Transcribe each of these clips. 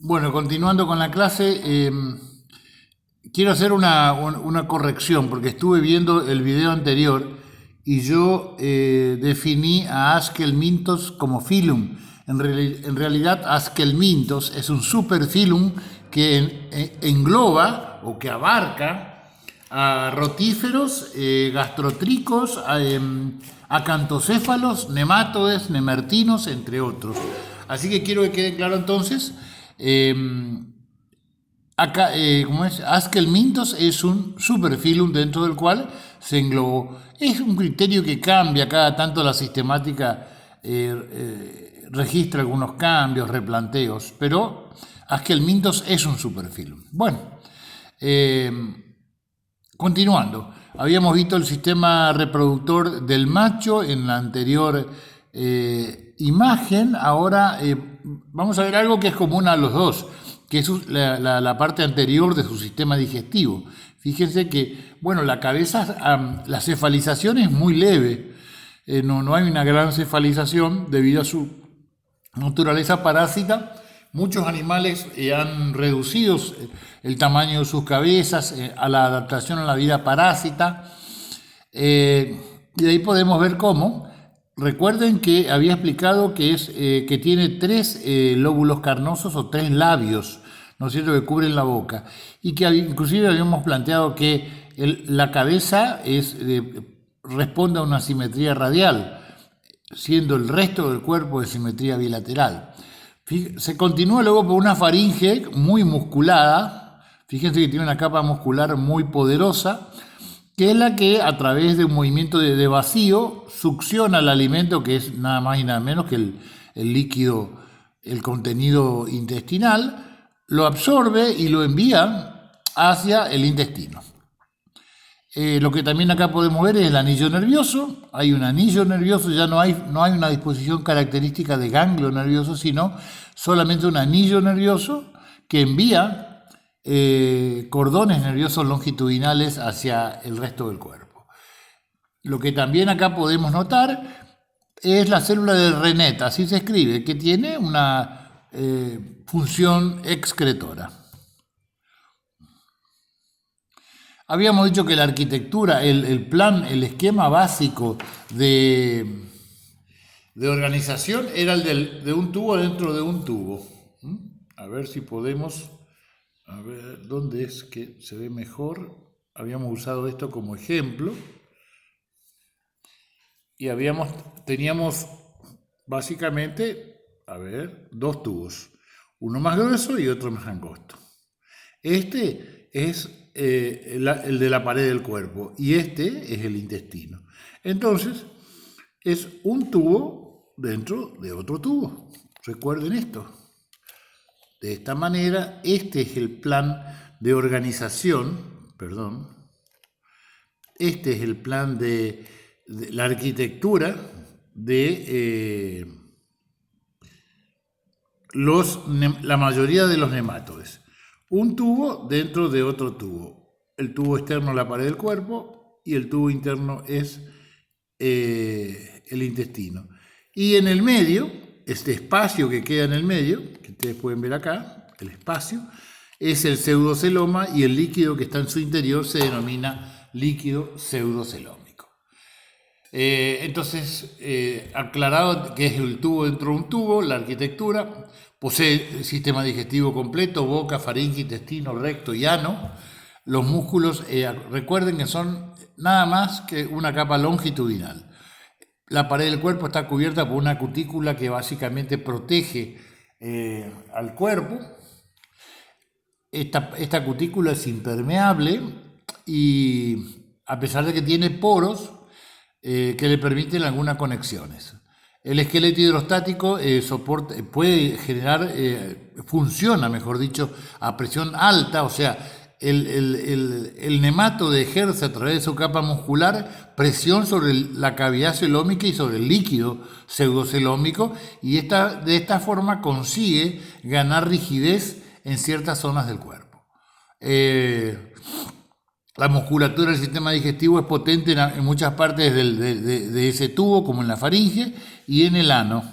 Bueno, continuando con la clase, quiero hacer una corrección porque estuve viendo el video anterior y yo definí a Askelmintos como filum. En realidad, Askelmintos es un superfilum que engloba o que abarca a rotíferos, gastrotricos, acantocéfalos, nemátodes, nemertinos, entre otros. Así que quiero que quede claro entonces. Eh, Acá, ¿cómo es? Askelmintos es un superfilum dentro del cual se englobó. Es un criterio que cambia cada tanto la sistemática, registra algunos cambios, replanteos, pero Askelmintos es un superfilum. Bueno, eh, continuando, habíamos visto el sistema reproductor del macho en la anterior imagen. Ahora vamos a ver algo que es común a los dos, que es la parte anterior de su sistema digestivo. Fíjense que, bueno, la cabeza, la cefalización es muy leve, no hay una gran cefalización debido a su naturaleza parásita. Muchos animales han reducido el tamaño de sus cabezas a la adaptación a la vida parásita. Y ahí podemos ver cómo. Recuerden que había explicado que tiene tres lóbulos carnosos o tres labios, ¿no es cierto?, que cubren la boca. Y que inclusive habíamos planteado que la cabeza responde a una simetría radial, siendo el resto del cuerpo de simetría bilateral. Se continúa luego por una faringe muy musculada. Fíjense que tiene una capa muscular muy poderosa, que es la que a través de un movimiento de vacío succiona el alimento, que es nada más y nada menos que el líquido, el contenido intestinal, lo absorbe y lo envía hacia el intestino. Lo que también acá podemos ver es el anillo nervioso. Hay un anillo nervioso, ya no hay una disposición característica de ganglio nervioso, sino solamente un anillo nervioso que envía cordones nerviosos longitudinales hacia el resto del cuerpo. Lo que también acá podemos notar es la célula de Renet, así se escribe, que tiene una función excretora. Habíamos dicho que la arquitectura, el plan, el esquema básico de organización era el de un tubo dentro de un tubo. A ver si podemos, a ver dónde es que se ve mejor. Habíamos usado esto como ejemplo y teníamos básicamente, a ver, dos tubos, uno más grueso y otro más angosto. Este es el de la pared del cuerpo y este es el intestino. Entonces, es un tubo dentro de otro tubo. Recuerden esto. De esta manera, este es el plan de organización, este es el plan de la arquitectura de la mayoría de los nemátodes. Un tubo dentro de otro tubo. El tubo externo es la pared del cuerpo y el tubo interno es el intestino. Y en el medio, este espacio que queda en el medio, que ustedes pueden ver acá, el espacio, es el pseudoceloma y el líquido que está en su interior se denomina líquido pseudocelómico. Entonces, aclarado que es el tubo dentro de un tubo, la arquitectura posee el sistema digestivo completo, boca, faringe, intestino, recto y ano. Los músculos, recuerden que son nada más que una capa longitudinal. La pared del cuerpo está cubierta por una cutícula que básicamente protege al cuerpo. Esta cutícula es impermeable y a pesar de que tiene poros que le permiten algunas conexiones. El esqueleto hidrostático puede generar, funciona, mejor dicho, a presión alta, o sea, el nemátodo ejerce a través de su capa muscular presión sobre la cavidad celómica y sobre el líquido pseudocelómico y de esta forma consigue ganar rigidez en ciertas zonas del cuerpo. La musculatura del sistema digestivo es potente en muchas partes de ese tubo, como en la faringe y en el ano.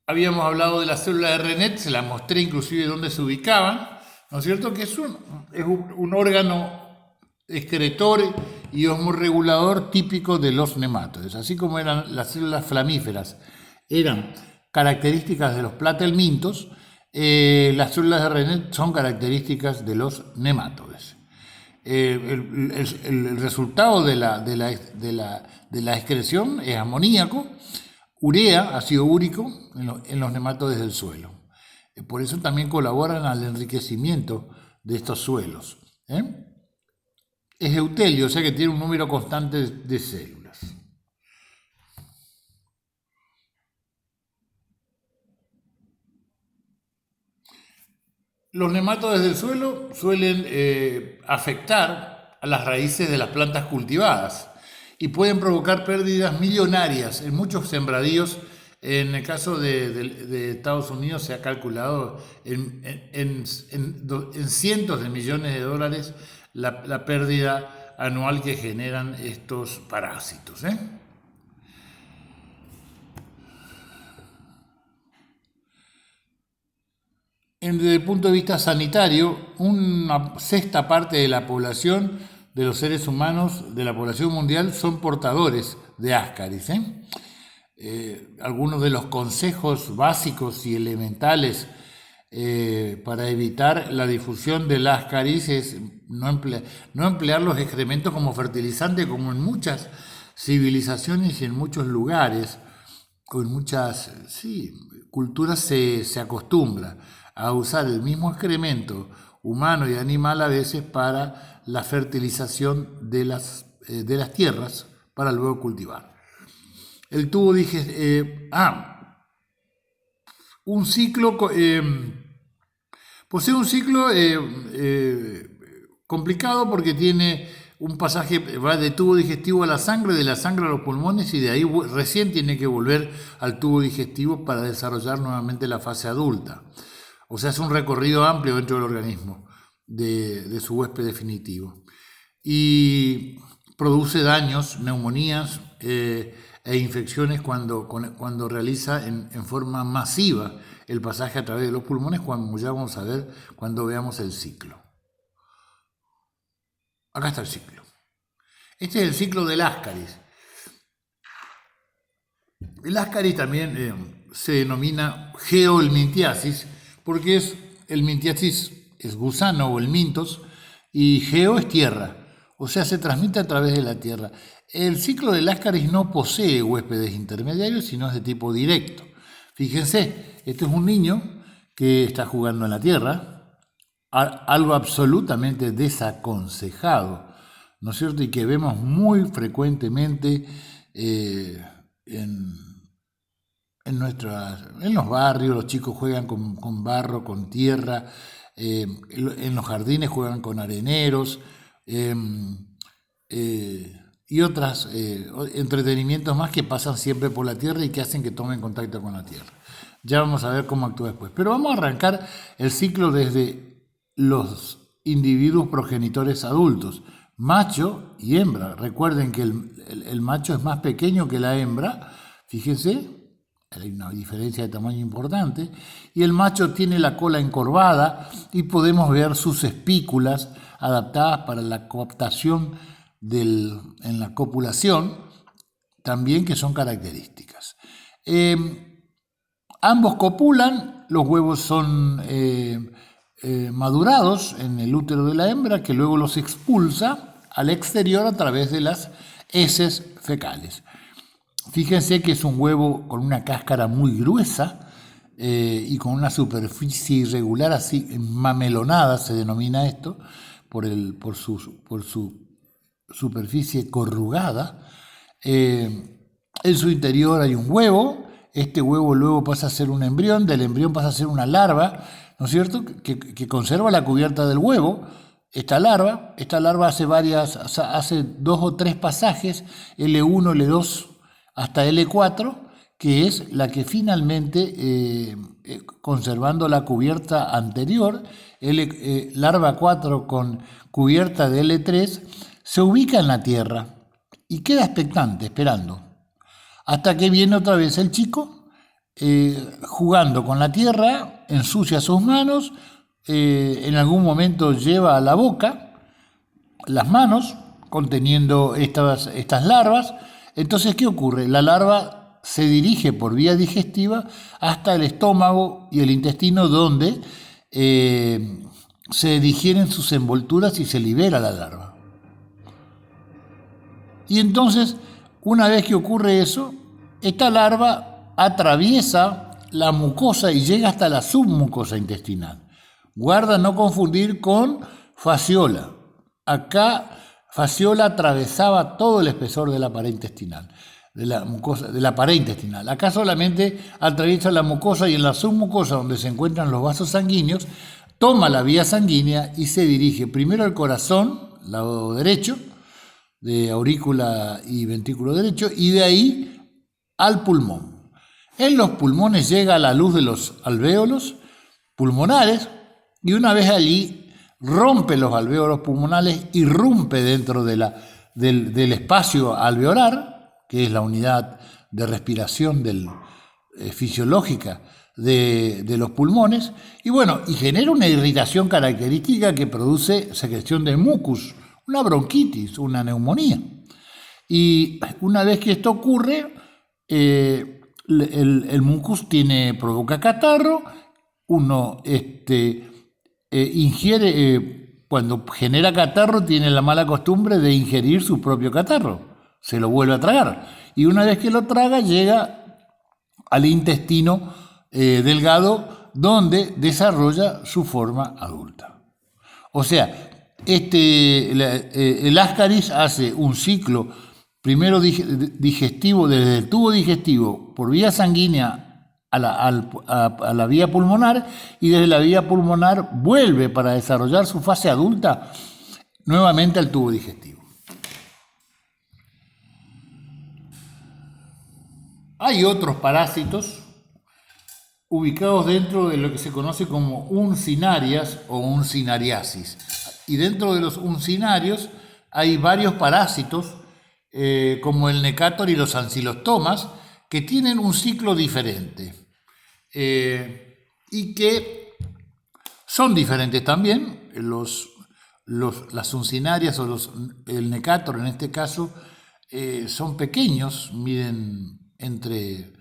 Habíamos hablado de la célula de Renet, se la mostré inclusive dónde se ubicaban, ¿no es cierto? Que es un órgano excretor y osmorregulador típico de los nematodes, así como eran las células flamíferas, eran características de los platelmintos, las células de Renet son características de los nematodes. El resultado de la excreción es amoníaco, urea, ácido úrico, en los nematodes del suelo. Por eso también colaboran al enriquecimiento de estos suelos. Es eutelio, o sea que tiene un número constante de células. Los nematodes del suelo suelen afectar a las raíces de las plantas cultivadas y pueden provocar pérdidas millonarias en muchos sembradíos. En el caso de Estados Unidos se ha calculado en cientos de millones de dólares la pérdida anual que generan estos parásitos. Desde el punto de vista sanitario, una sexta parte de la población de los seres humanos, de la población mundial, son portadores de Ascaris. Algunos de los consejos básicos y elementales para evitar la difusión del Ascaris es no emplear los excrementos como fertilizante, como en muchas civilizaciones y en muchos lugares, o en muchas culturas se acostumbra a usar el mismo excremento humano y animal a veces para la fertilización de las tierras para luego cultivar. El tubo un ciclo posee un ciclo complicado porque tiene un pasaje, va de tubo digestivo a la sangre, de la sangre a los pulmones y de ahí recién tiene que volver al tubo digestivo para desarrollar nuevamente la fase adulta. O sea, es un recorrido amplio dentro del organismo de su huésped definitivo. Y produce daños, neumonías e infecciones cuando realiza en forma masiva el pasaje a través de los pulmones, como ya vamos a ver cuando veamos el ciclo. Acá está el ciclo. Este es el ciclo del Ascaris. El Ascaris también se denomina geohelminthiasis porque el Minthiasis es gusano o el mintos y geo es tierra, o sea, se transmite a través de la tierra. El ciclo del Ascaris no posee huéspedes intermediarios, sino es de tipo directo. Fíjense, este es un niño que está jugando en la tierra, algo absolutamente desaconsejado, ¿no es cierto? Y que vemos muy frecuentemente en los barrios. Los chicos juegan con barro, con tierra, en los jardines juegan con areneros y otros entretenimientos más que pasan siempre por la tierra y que hacen que tomen contacto con la tierra. Ya vamos a ver cómo actúa después. Pero vamos a arrancar el ciclo desde los individuos progenitores adultos, macho y hembra. Recuerden que el macho es más pequeño que la hembra, fíjense, hay una diferencia de tamaño importante, y el macho tiene la cola encorvada y podemos ver sus espículas adaptadas para la coaptación en la copulación, también, que son características. Ambos copulan, los huevos son madurados en el útero de la hembra, que luego los expulsa al exterior a través de las heces fecales. Fíjense que es un huevo con una cáscara muy gruesa y con una superficie irregular, así mamelonada se denomina esto, por su superficie corrugada. En su interior hay un huevo. Este huevo luego pasa a ser un embrión, del embrión pasa a ser una larva, ¿no es cierto?, que conserva la cubierta del huevo. Esta larva hace 2 o 3 pasajes, L1, L2 hasta L4, que es la que finalmente, conservando la cubierta anterior, larva 4 con cubierta de L3, se ubica en la tierra y queda expectante, esperando, hasta que viene otra vez el chico jugando con la tierra, ensucia sus manos, en algún momento lleva a la boca las manos conteniendo estas larvas. Entonces, ¿qué ocurre? La larva se dirige por vía digestiva hasta el estómago y el intestino, donde se digieren sus envolturas y se libera la larva. Y entonces, una vez que ocurre eso, esta larva atraviesa la mucosa y llega hasta la submucosa intestinal. Guarda no confundir con fasciola. Acá fasciola atravesaba todo el espesor de la pared intestinal, de la pared intestinal. Acá solamente atraviesa la mucosa, y en la submucosa, donde se encuentran los vasos sanguíneos, toma la vía sanguínea y se dirige primero al corazón, lado derecho, de aurícula y ventrículo derecho, y de ahí al pulmón. En los pulmones llega a la luz de los alvéolos pulmonares, y una vez allí rompe los alvéolos pulmonares, irrumpe dentro del espacio alveolar, que es la unidad de respiración fisiológica de los pulmones, y genera una irritación característica que produce secreción de mucus, una bronquitis, una neumonía. Y una vez que esto ocurre, el mucus provoca catarro. Uno ingiere, cuando genera catarro, tiene la mala costumbre de ingerir su propio catarro, se lo vuelve a tragar, y una vez que lo traga llega al intestino delgado, donde desarrolla su forma adulta. O sea, el ascaris hace un ciclo primero digestivo, desde el tubo digestivo por vía sanguínea a la vía pulmonar, y desde la vía pulmonar vuelve para desarrollar su fase adulta nuevamente al tubo digestivo. Hay otros parásitos ubicados dentro de lo que se conoce como uncinarias o uncinariasis. Y dentro de los uncinarios hay varios parásitos, como el Necator y los ancilostomas, que tienen un ciclo diferente y que son diferentes también. Las uncinarias o el Necator, en este caso, son pequeños, miden entre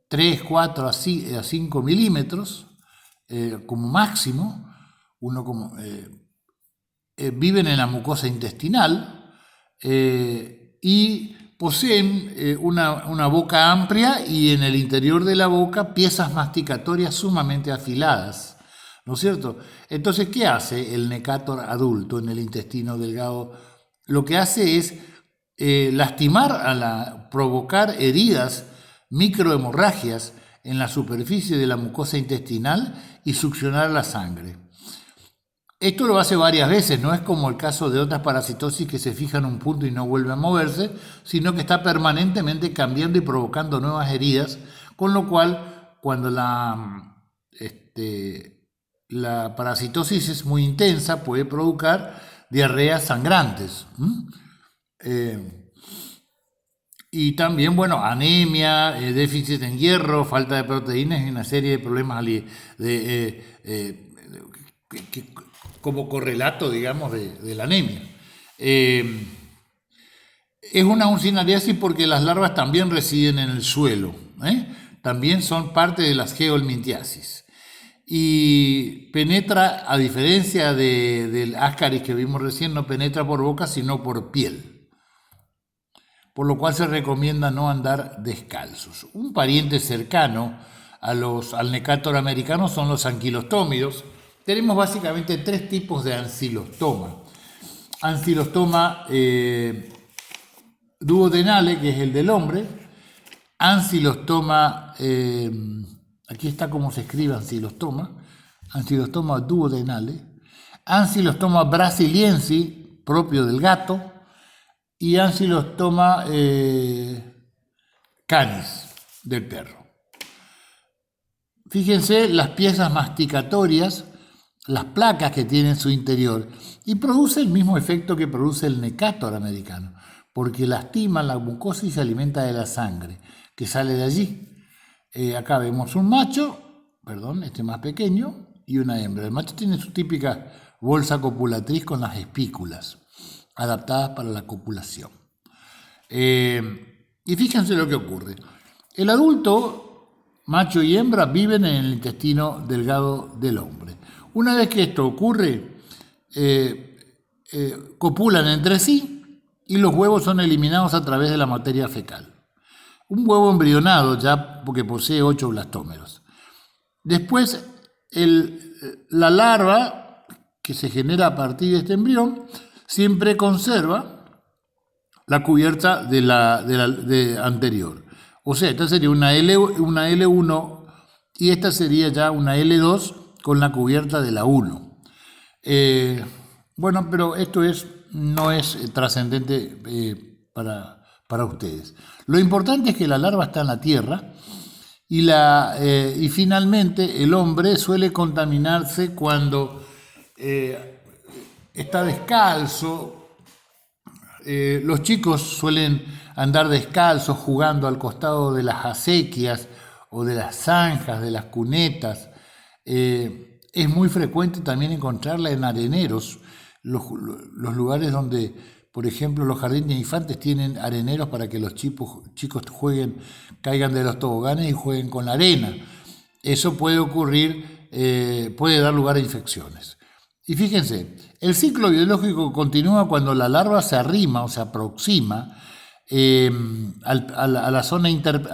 3, 4 a 5 milímetros como máximo. Viven en la mucosa intestinal y poseen una boca amplia, y en el interior de la boca piezas masticatorias sumamente afiladas, ¿no es cierto? Entonces, ¿qué hace el Necator adulto en el intestino delgado? Lo que hace es lastimar, provocar heridas, microhemorragias en la superficie de la mucosa intestinal y succionar la sangre. Esto lo hace varias veces, no es como el caso de otras parasitosis que se fija en un punto y no vuelve a moverse, sino que está permanentemente cambiando y provocando nuevas heridas, con lo cual, cuando la parasitosis es muy intensa, puede provocar diarreas sangrantes. Y también, anemia, déficit en hierro, falta de proteínas y una serie de problemas como correlato, digamos, de la anemia. Es una uncinariasis porque las larvas también residen en el suelo, también son parte de las geohelminthiasis. Y penetra, a diferencia del ascaris que vimos recién, no penetra por boca, sino por piel, por lo cual se recomienda no andar descalzos. Un pariente cercano al Necator americano son los anquilostómidos. Tenemos básicamente 3 tipos de ancilostoma. Ancilostoma duodenale, que es el del hombre. Ancilostoma, aquí está cómo se escribe ancilostoma. Ancilostoma duodenale. Ancilostoma brasiliensis, propio del gato. Y Ancilostoma canis, del perro. Fíjense las piezas masticatorias, las placas que tiene en su interior, y produce el mismo efecto que produce el Necator americano, porque lastima la mucosa y se alimenta de la sangre que sale de allí. Acá vemos un macho, perdón, este más pequeño, y una hembra. El macho tiene su típica bolsa copulatriz con las espículas, adaptadas para la copulación. Y fíjense lo que ocurre. El adulto, macho y hembra, viven en el intestino delgado del hombre. Una vez que esto ocurre, copulan entre sí y los huevos son eliminados a través de la materia fecal. Un huevo embrionado ya porque posee 8 blastómeros. Después, la larva que se genera a partir de este embrión siempre conserva la cubierta de anterior. O sea, esta sería una L1 y esta sería ya una L2 con la cubierta de la 1. Bueno, pero esto no es trascendente para ustedes. Lo importante es que la larva está en la tierra y finalmente el hombre suele contaminarse cuando está descalzo. Los chicos suelen andar descalzos jugando al costado de las acequias o de las zanjas, de las cunetas. Es muy frecuente también encontrarla en areneros, los lugares donde, por ejemplo, los jardines de infantes tienen areneros para que los chicos caigan de los toboganes y jueguen con la arena. Eso puede ocurrir, puede dar lugar a infecciones. Y fíjense, el ciclo biológico continúa cuando la larva se arrima o se aproxima a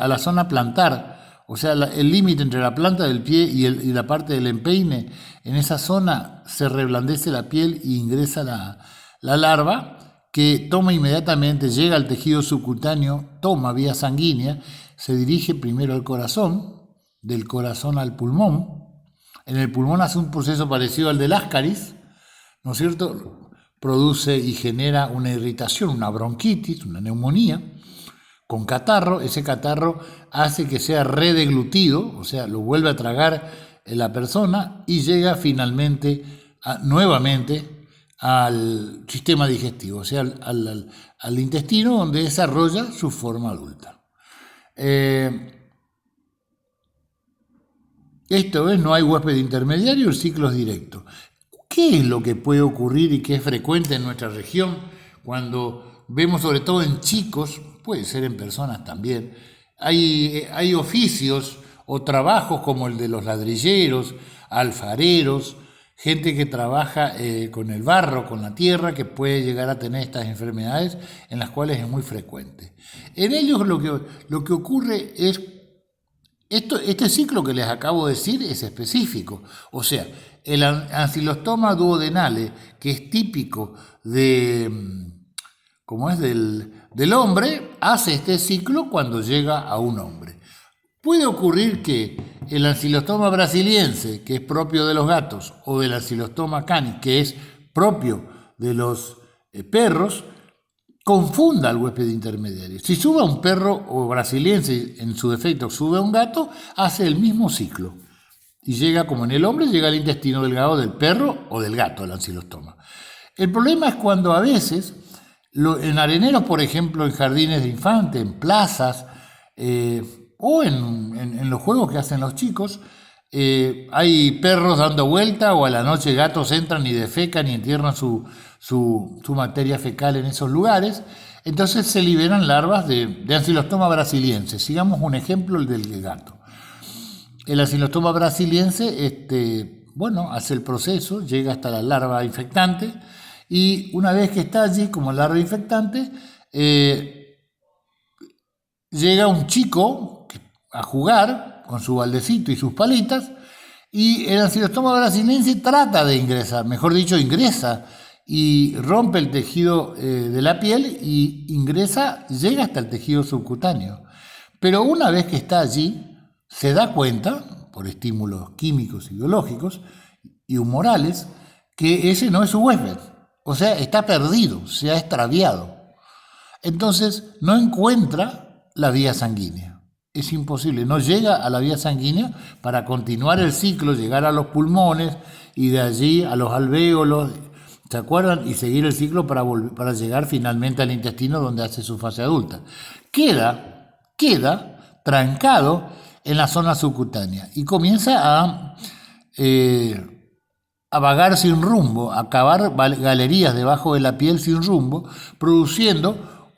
la zona plantar, o sea, el límite entre la planta del pie y la parte del empeine. En esa zona se reblandece la piel y ingresa la larva, que toma inmediatamente, llega al tejido subcutáneo, toma vía sanguínea, se dirige primero al corazón, del corazón al pulmón. En el pulmón hace un proceso parecido al del ascaris, ¿no es cierto? Produce y genera una irritación, una bronquitis, una neumonía, con catarro. Ese catarro hace que sea redeglutido, o sea, lo vuelve a tragar la persona y llega finalmente, nuevamente, al sistema digestivo, o sea, al intestino, donde desarrolla su forma adulta. Esto es, no hay huésped intermediario, el ciclo es directo. ¿Qué es lo que puede ocurrir y que es frecuente en nuestra región cuando vemos, sobre todo en chicos, puede ser en personas también, hay oficios o trabajos como el de los ladrilleros, alfareros, gente que trabaja con el barro, con la tierra, que puede llegar a tener estas enfermedades en las cuales es muy frecuente. En ellos lo que ocurre es este ciclo que les acabo de decir es específico, o sea, el ancilostoma duodenale, que es típico del hombre, hace este ciclo cuando llega a un hombre. Puede ocurrir que el ancilostoma brasiliense, que es propio de los gatos, o del ancilostoma canis, que es propio de los perros, confunda al huésped intermediario. Si sube a un perro o brasiliense, en su defecto sube a un gato, hace el mismo ciclo. Y llega, como en el hombre, llega al intestino delgado del perro o del gato, el ancilostoma. El problema es cuando a veces, en areneros, por ejemplo, en jardines de infantes, en plazas, o en los juegos que hacen los chicos, hay perros dando vuelta, o a la noche gatos entran y defecan y entierran su materia fecal en esos lugares. Entonces se liberan larvas de ancilostoma brasiliense. Sigamos un ejemplo, el del gato. El ancilostoma brasiliense hace el proceso, llega hasta la larva infectante, y una vez que está allí como larva infectante, llega un chico a jugar con su baldecito y sus palitas, y el ancilostoma brasiliense trata de ingresar, mejor dicho, ingresa y rompe el tejido de la piel y llega hasta el tejido subcutáneo. Pero una vez que está allí, se da cuenta, por estímulos químicos y biológicos y humorales, que ese no es su huésped. O sea, está perdido, se ha extraviado. Entonces, no encuentra la vía sanguínea. Es imposible, no llega a la vía sanguínea para continuar el ciclo, llegar a los pulmones y de allí a los alvéolos, ¿se acuerdan? Y seguir el ciclo para llegar finalmente al intestino donde hace su fase adulta. Queda trancado en la zona subcutánea y comienza a vagar sin rumbo, a cavar galerías debajo de la piel sin rumbo, produciendo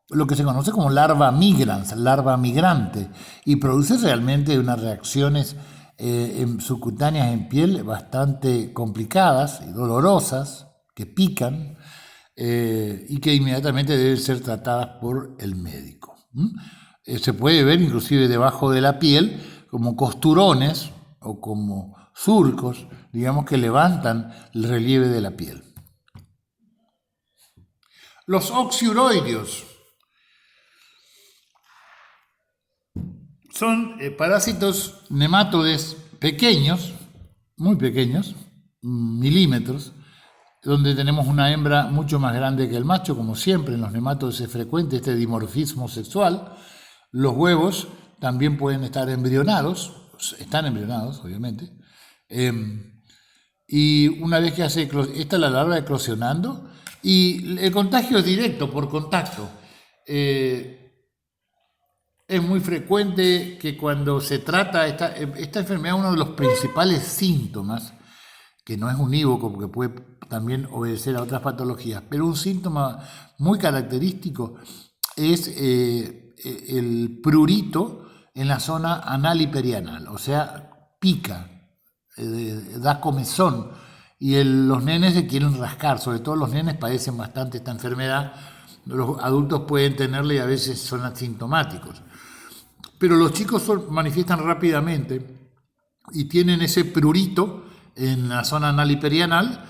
lo que se conoce como larva migrans, larva migrante, y produce realmente unas reacciones subcutáneas en piel bastante complicadas y dolorosas, que pican, y que inmediatamente deben ser tratadas por el médico. Se puede ver inclusive debajo de la piel como costurones o como surcos, digamos, que levantan el relieve de la piel. Los oxiuroideos son parásitos nemátodes pequeños, muy pequeños, milímetros, donde tenemos una hembra mucho más grande que el macho, como siempre en los nemátodos es frecuente este dimorfismo sexual. Los huevos también pueden estar embrionados, están embrionados obviamente, y una vez que esta es la larva eclosionando, y el contagio es directo, por contacto. Es muy frecuente que cuando se trata esta enfermedad, uno de los principales síntomas, que no es unívoco porque puede también obedecer a otras patologías, pero un síntoma muy característico es el prurito en la zona anal y perianal, o sea, pica, da comezón, y los nenes se quieren rascar, sobre todo los nenes padecen bastante esta enfermedad, los adultos pueden tenerla y a veces son asintomáticos. Pero los chicos manifiestan rápidamente y tienen ese prurito en la zona anal y perianal,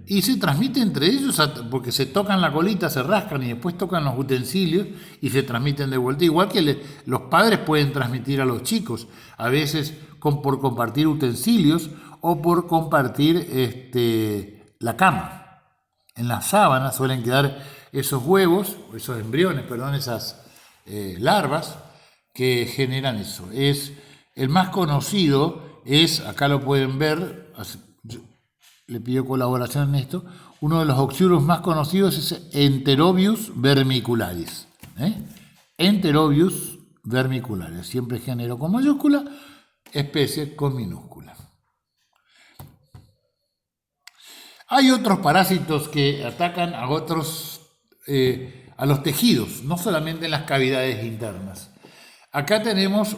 y se transmite entre ellos porque se tocan la colita, se rascan y después tocan los utensilios y se transmiten de vuelta. Igual que los padres pueden transmitir a los chicos, a veces por compartir utensilios o por compartir la cama. En las sábanas suelen quedar esos huevos, esos embriones, perdón, esas larvas que generan eso. El más conocido acá lo pueden ver, le pido colaboración en esto, uno de los oxiuros más conocidos es Enterobius vermicularis. Enterobius vermicularis, siempre género con mayúscula, especie con minúscula. Hay otros parásitos que atacan a los tejidos, no solamente en las cavidades internas. Acá tenemos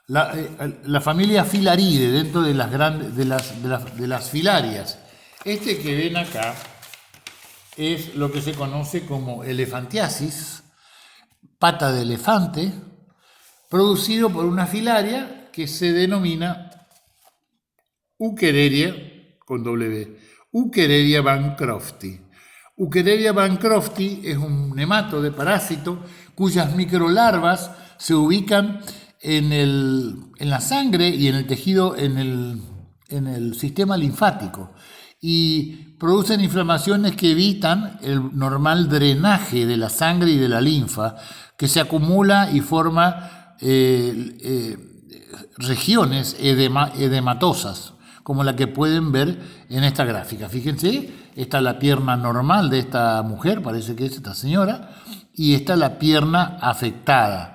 la familia Filaridae dentro de las filarias. Este que ven acá es lo que se conoce como elefantiasis, pata de elefante, producido por una filaria que se denomina Ukereria, con W, Ukereria bancrofti. Ukereria bancrofti es un nematode parásito cuyas microlarvas se ubican en la sangre y en el tejido, en el sistema linfático, y producen inflamaciones que evitan el normal drenaje de la sangre y de la linfa, que se acumula y forma regiones edematosas, como la que pueden ver en esta gráfica. Fíjense, esta es la pierna normal de esta mujer, parece que es esta señora, y esta es la pierna afectada.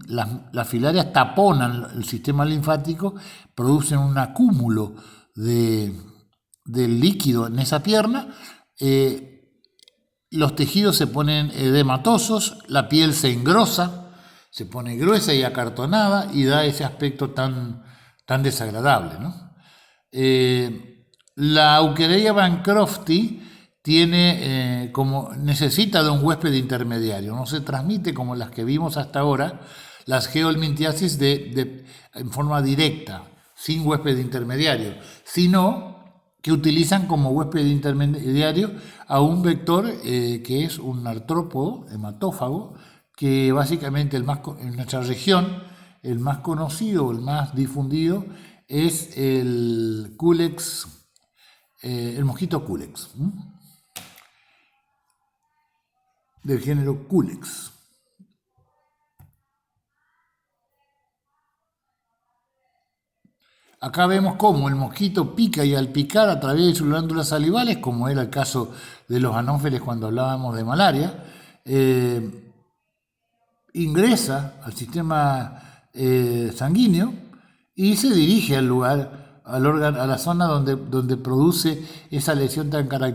Las filarias taponan el sistema linfático, producen un acúmulo de líquido en esa pierna, los tejidos se ponen edematosos, la piel se engrosa, se pone gruesa y acartonada y da ese aspecto tan desagradable, ¿no? La Ukereria bancrofti necesita de un huésped intermediario, no se transmite como las que vimos hasta ahora, las geohelminthiasis en forma directa, sin huésped intermediario, sino que utilizan como huésped intermediario a un vector que es un artrópodo hematófago, que básicamente en nuestra región el más conocido, el más difundido, es el Culex, el mosquito Culex, del género Culex. acá vemos cómo el mosquito pica y al picar a través de sus glándulas salivales, como era el caso de los anófeles cuando hablábamos de malaria, ingresa al sistema sanguíneo y se dirige al lugar, al órgano, a la zona donde produce esa lesión tan característica